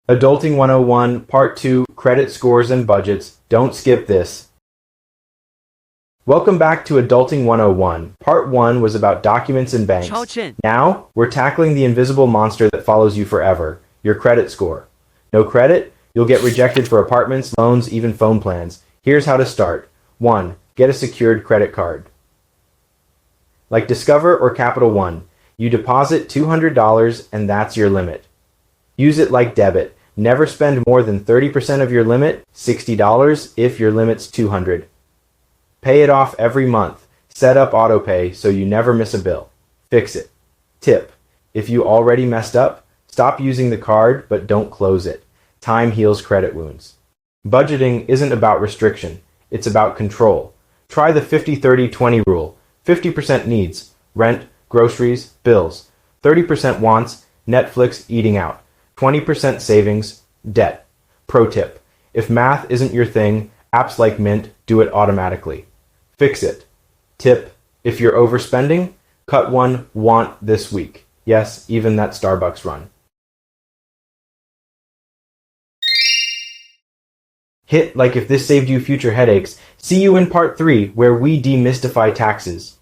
Adulting 101, Part 2, Credit Scores and Budgets. Don't skip this. Welcome back to Adulting 101. Part 1 was about documents and banks. Now, we're tackling the invisible monster that follows you forever, your credit score. No credit? You'll get rejected for apartments, loans, even phone plans. Here's how to start. 1. Get a secured credit card. Like Discover or Capital One, you deposit $200 and that's your limit. Use it like debit. Never spend more than 30% of your limit, $60 if your limit's $200. Pay it off every month. Set up autopay so you never miss a bill. Fix it. Tip: if you already messed up, stop using the card but don't close it. Time heals credit wounds. Budgeting isn't about restriction. It's about control. Try the 50-30-20 rule. 50% needs, rent, groceries, bills. 30% wants, Netflix, eating out. 20% savings, debt. Pro tip: if math isn't your thing, apps like Mint do it automatically. Fix it. Tip: if you're overspending, cut one want this week. Yes, even that Starbucks run. Hit like if this saved you future headaches. See you in part 3 where we demystify taxes.